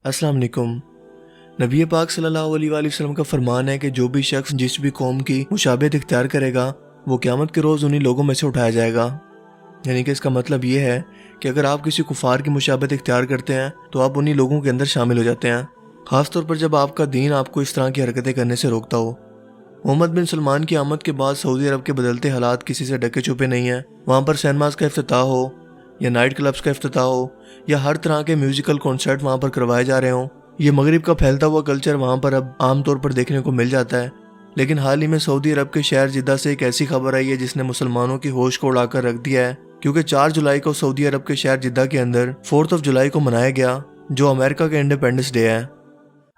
अस्सलाम वालेकुम। नबी पाक सल्लल्लाहु अलैहि वसल्लम का फरमान है कि जो भी शख्स जिस भी कौम की मुशाबहत इख्तियार करेगा वो क़यामत के रोज़ उन्हीं लोगों में से उठाया जाएगा। यानी कि इसका मतलब ये है कि अगर आप किसी कुफार की मुशाबहत इख्तियार करते हैं तो आप उन्हीं लोगों के अंदर शामिल हो जाते हैं, ख़ासतौर पर जब आपका दीन आपको इस तरह की हरकतें करने से रोकता हो। मोहम्मद बिन सलमान की आमद के बाद सऊदी अरब के बदलते हालात किसी से ढके छुपे नहीं हैं। वहाँ पर सिनेमास का इफ्तिताह हो या नाइट क्लब्स का इफ्तिताह हो या हर तरह के म्यूजिकल कॉन्सर्ट वहाँ पर करवाए जा रहे हों, ये मगरिब का फैलता हुआ कल्चर वहाँ पर अब आम तौर पर देखने को मिल जाता है। लेकिन हाल ही में सऊदी अरब के शहर जिद्दा से एक ऐसी खबर आई है जिसने मुसलमानों की होश को उड़ाकर रख दिया है, क्योंकि 4 जुलाई को सऊदी अरब के शहर जिद्दा के अंदर 4 जुलाई को मनाया गया, जो अमेरिका का इंडिपेंडेंस डे है।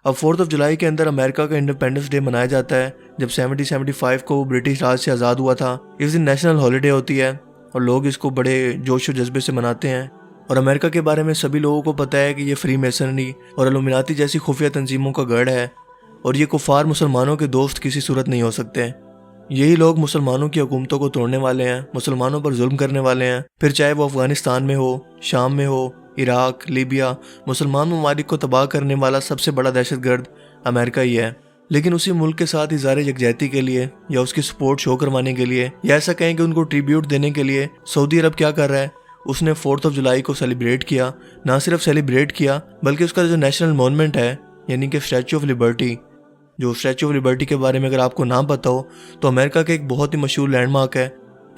अब 4 जुलाई के अंदर अमेरिका का इंडिपेंडेंस डे मनाया जाता है जब 1775 को वो ब्रिटिश राज से आज़ाद हुआ था। इस दिन नेशनल हॉलीडे होती है और लोग इसको बड़े जोश और जज्बे से मनाते हैं। और अमेरिका के बारे में सभी लोगों को पता है कि ये फ्री मेसनरी और इल्यूमिनाती जैसी खुफिया तंजीमों का गढ़ है और ये कुफार मुसलमानों के दोस्त किसी सूरत नहीं हो सकते। यही लोग मुसलमानों की हुकूमतों को तोड़ने वाले हैं, मुसलमानों पर जुल्म करने वाले हैं, फिर चाहे वो अफगानिस्तान में हो, शाम में हो, इराक, लीबिया। मुसलमान ममालिक को तबाह करने वाला सबसे बड़ा दहशतगर्द अमेरिका ही है। लेकिन उसी मुल्क के साथ इज़हार यकजहती के लिए या उसकी सपोर्ट शो करवाने के लिए या ऐसा कहें कि उनको ट्रिब्यूट देने के लिए सऊदी अरब क्या कर रहा है, उसने 4 जुलाई को सेलिब्रेट किया। ना सिर्फ सेलिब्रेट किया बल्कि उसका जो नेशनल मॉन्यूमेंट है यानी कि स्टैचू ऑफ लिबर्टी, जो स्टैचू ऑफ लिबर्टी के बारे में अगर आपको ना पता हो तो अमेरिका का एक बहुत ही मशहूर लैंडमार्क है।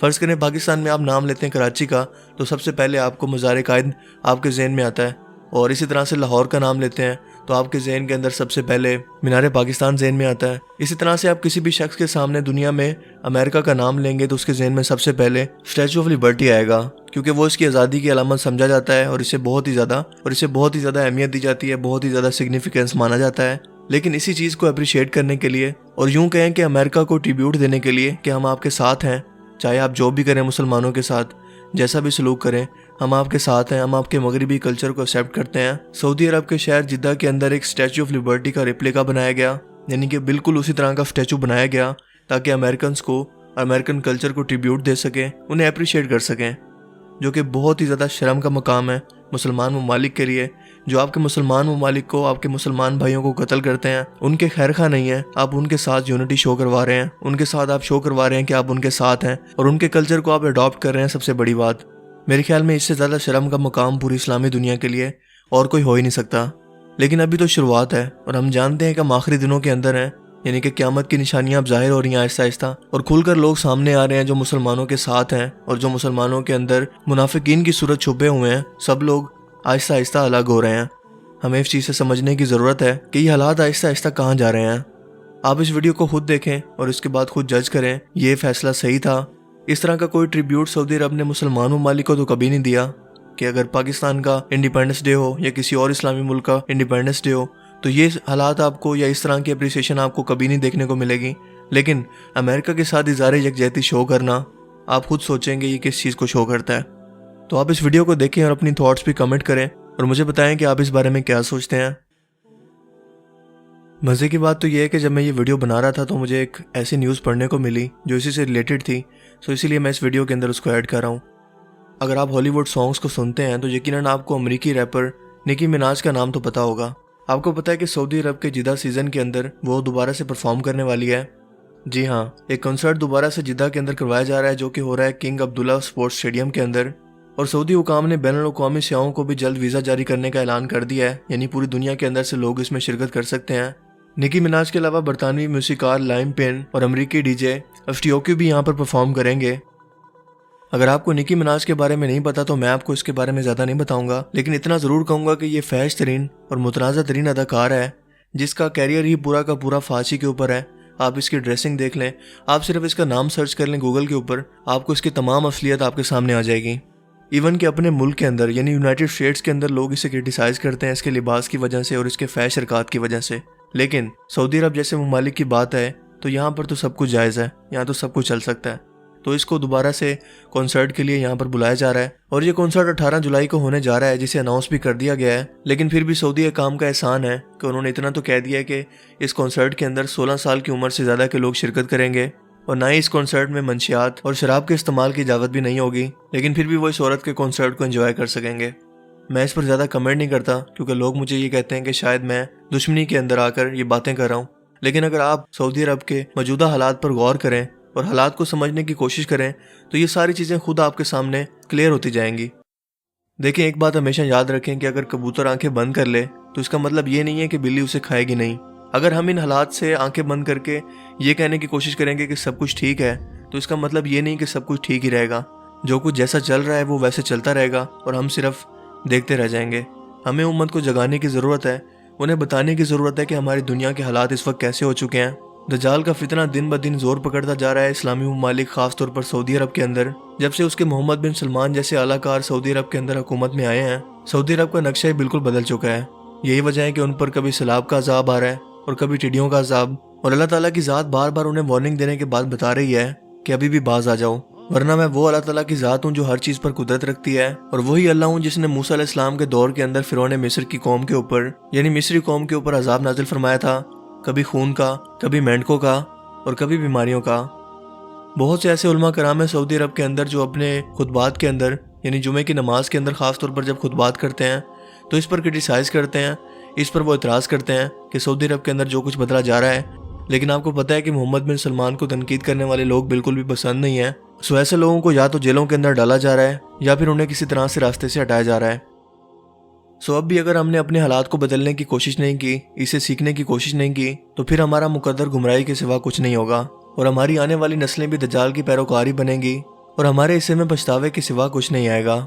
फ़र्ज़ करें पाकिस्तान में आप नाम लेते हैं कराची का तो सबसे पहले आपको मज़ार कायद आपके जहन में आता है, और इसी तरह से लाहौर का नाम लेते हैं तो आपके जहन के अंदर सबसे पहले मीनार पाकिस्तान जहन में आता है। इसी तरह से आप किसी भी शख्स के सामने दुनिया में अमेरिका का नाम लेंगे तो उसके जहन में सबसे पहले स्टैचू ऑफ लिबर्टी आएगा, क्योंकि वो इसकी आज़ादी की अलामत समझा जाता है और इसे बहुत ही ज़्यादा अहमियत दी जाती है, बहुत ही ज़्यादा सिग्निफिकेंस माना जाता है। लेकिन इसी चीज़ को अप्रिशिएट करने के लिए और यूँ कहें कि अमेरिका को ट्रिब्यूट देने के लिए कि हम आपके साथ हैं, चाहे आप जो भी करें मुसलमानों के साथ, जैसा भी सलूक करें, हम आपके साथ हैं, हम आपके मगरिबी कल्चर को एक्सेप्ट करते हैं। सऊदी अरब के शहर जिद्दा के अंदर एक स्टैचू ऑफ लिबर्टी का रेप्लिका बनाया गया, यानी कि बिल्कुल उसी तरह का स्टैचू बनाया गया ताकि अमेरिकन्स को अमेरिकन कल्चर को ट्रिब्यूट दे सकें, उन्हें अप्रिशिएट कर सकें, जो कि बहुत ही ज़्यादा शर्म का मकाम है मुसलमान ममालिक के लिए। जो आपके मुसलमान ममालिक को, आपके मुसलमान भाइयों को कत्ल करते हैं, उनके खैर खा नहीं है, आप उनके साथ यूनिटी शो करवा रहे हैं, उनके साथ आप शो करवा रहे हैं कि आप उनके साथ हैं और उनके कल्चर को आप अडॉप्ट कर रहे हैं। सबसे बड़ी बात मेरे ख्याल में इससे ज़्यादा शर्म का मकाम पूरी इस्लामी दुनिया के लिए और कोई हो ही नहीं सकता। लेकिन अभी तो शुरुआत है और हम जानते हैं कि हम आखिरी दिनों के अंदर हैं, यानी कि क़यामत की निशानियां अब ज़ाहिर हो रही हैं आहिस्ता आहिस्ता, और खुलकर लोग सामने आ रहे हैं जो मुसलमानों के साथ हैं और जो मुसलमानों के अंदर मुनाफिकीन की सूरत छुपे हुए हैं। सब लोग आहिस्ता आहिस्ता अलग हो रहे हैं। हमें इस चीज़ से समझने की ज़रूरत है कि ये हालात आहिस्ता आहिस्ता कहाँ जा रहे हैं। आप इस वीडियो को खुद देखें और इसके बाद खुद जज करें ये फ़ैसला सही था। इस तरह का कोई ट्रिब्यूट सऊदी अरब ने मुसलमान ममालिक को तो कभी नहीं दिया कि अगर पाकिस्तान का इंडिपेंडेंस डे हो या किसी और इस्लामी मुल्क का इंडिपेंडेंस डे हो तो ये हालात आपको या इस तरह की अप्रिसिएशन आपको कभी नहीं देखने को मिलेगी। लेकिन अमेरिका के साथ इज़हार यकजहती शो करना, आप खुद सोचेंगे ये किस चीज़ को शो करता है। तो आप इस वीडियो को देखें और अपनी थॉट्स भी कमेंट करें और मुझे बताएं कि आप इस बारे में क्या सोचते हैं। मज़े की बात तो ये है कि जब मैं ये वीडियो बना रहा था तो मुझे एक ऐसी न्यूज़ पढ़ने को मिली जो इसी से रिलेटेड थी, तो इसीलिए मैं इस वीडियो के अंदर उसको ऐड कर रहा हूँ। अगर आप हॉलीवुड सॉन्ग्स को सुनते हैं तो यकीनन आपको अमेरिकी रैपर निकी मिनाज का नाम तो पता होगा। आपको पता है कि सऊदी अरब के जिद्दा सीज़न के अंदर वो दोबारा से परफॉर्म करने वाली है। जी हाँ, एक कंसर्ट दोबारा से जिद्दा के अंदर करवाया जा रहा है जो कि हो रहा है किंग अब्दुल्ला स्पोर्ट्स स्टेडियम के अंदर। और सऊदी हुकाम ने बैनुल-अक़वामी सयाहों को भी जल्द वीज़ा जारी करने का ऐलान कर दिया है, यानी पूरी दुनिया के अंदर से लोग इसमें शिरकत कर सकते हैं। निकी मिनाज के अलावा बरतानवी म्यूजिकार लाइम पेन और अमरीकी डीजे एफटीओक्यू भी यहाँ पर परफॉर्म करेंगे। अगर आपको निकी मिनाज के बारे में नहीं पता तो मैं आपको इसके बारे में ज़्यादा नहीं बताऊंगा, लेकिन इतना ज़रूर कहूँगा कि ये फैश तरीन और मुतनाज़ा तरीन अदाकार है जिसका कैरियर ही पूरा का पूरा फांसी के ऊपर है। आप इसकी ड्रेसिंग देख लें, आप सिर्फ इसका नाम सर्च कर लें गूगल के ऊपर, आपको इसकी तमाम असलियत आपके सामने आ जाएगी। इवन कि अपने मुल्क के अंदर यानी यूनाइटेड स्टेट्स के अंदर लोग इसे क्रिटिसाइज़ करते हैं इसके लिबास की वजह से और इसके फैश हरकत की वजह से। लेकिन सऊदी अरब जैसे ममालिक की बात है तो यहाँ पर तो सब कुछ जायज़ है, यहाँ तो सब कुछ चल सकता है। तो इसको दोबारा से कॉन्सर्ट के लिए यहाँ पर बुलाया जा रहा है और ये कॉन्सर्ट 18 जुलाई को होने जा रहा है, जिसे अनाउंस भी कर दिया गया है। लेकिन फिर भी सऊदी हुकाम का एहसान है कि उन्होंने इतना तो कह दिया है कि इस कॉन्सर्ट के अंदर 16 साल की उम्र से ज़्यादा के लोग शिरकत करेंगे और ना ही इस कॉन्सर्ट में मंशियात और शराब के इस्तेमाल की इजाज़त भी नहीं होगी, लेकिन फिर भी वो इस औरत के कॉन्सर्ट को एंजॉय कर सकेंगे। میں اس پر زیادہ کمنٹ نہیں کرتا کیونکہ لوگ مجھے یہ کہتے ہیں کہ شاید میں دشمنی کے اندر آ کر یہ باتیں کر رہا ہوں، لیکن اگر آپ سعودی عرب کے موجودہ حالات پر غور کریں اور حالات کو سمجھنے کی کوشش کریں تو یہ ساری چیزیں خود آپ کے سامنے کلیئر ہوتی جائیں گی۔ دیکھیں، ایک بات ہمیشہ یاد رکھیں کہ اگر کبوتر آنکھیں بند کر لے تو اس کا مطلب یہ نہیں ہے کہ بلی اسے کھائے گی نہیں۔ اگر ہم ان حالات سے آنکھیں بند کر کے یہ کہنے کی کوشش کریں گے کہ سب کچھ ٹھیک ہے تو اس کا مطلب یہ نہیں کہ سب کچھ ٹھیک ہی رہے گا۔ جو کچھ جیسا چل رہا ہے وہ ویسے چلتا رہے گا اور ہم صرف دیکھتے رہ جائیں گے۔ ہمیں امت کو جگانے کی ضرورت ہے، انہیں بتانے کی ضرورت ہے کہ ہماری دنیا کے حالات اس وقت کیسے ہو چکے ہیں۔ دجال کا فتنہ دن بدن زور پکڑتا جا رہا ہے اسلامی ممالک، خاص طور پر سعودی عرب کے اندر۔ جب سے اس کے محمد بن سلمان جیسے اعلیٰ کار سعودی عرب کے اندر حکومت میں آئے ہیں، سعودی عرب کا نقشہ ہی بالکل بدل چکا ہے۔ یہی وجہ ہے کہ ان پر کبھی سیلاب کا عذاب آ رہا ہے اور کبھی ٹڈیوں کا عذاب، اور اللہ تعالیٰ کی ذات بار بار انہیں وارننگ دینے کے بعد بتا رہی ہے کہ ابھی بھی باز آ جاؤ، ورنہ میں وہ اللہ تعالیٰ کی ذات ہوں جو ہر چیز پر قدرت رکھتی ہے، اور وہی اللہ ہوں جس نے موسیٰ علیہ السلام کے دور کے اندر فرعون مصر کی قوم کے اوپر یعنی مصری قوم کے اوپر عذاب نازل فرمایا تھا، کبھی خون کا، کبھی مینڈکوں کا اور کبھی بیماریوں کا۔ بہت سے ایسے علماء کرام ہیں سعودی عرب کے اندر جو اپنے خطبات کے اندر یعنی جمعے کی نماز کے اندر خاص طور پر جب خطبات کرتے ہیں تو اس پر کرٹیسائز کرتے ہیں، اس پر وہ اعتراض کرتے ہیں کہ سعودی عرب کے اندر جو کچھ بدلا جا رہا ہے، لیکن آپ کو پتہ ہے کہ محمد بن سلمان کو تنقید کرنے والے لوگ بالکل بھی پسند نہیں ہیں۔ سو ایسے لوگوں کو یا تو جیلوں کے اندر ڈالا جا رہا ہے یا پھر انہیں کسی طرح سے راستے سے ہٹایا جا رہا ہے۔ سو اب بھی اگر ہم نے اپنے حالات کو بدلنے کی کوشش نہیں کی، اسے سیکھنے کی کوشش نہیں کی، تو پھر ہمارا مقدر گمراہی کے سوا کچھ نہیں ہوگا، اور ہماری آنے والی نسلیں بھی دجال کی پیروکاری بنیں گی، اور ہمارے حصے میں پچھتاوے کے سوا کچھ نہیں آئے گا۔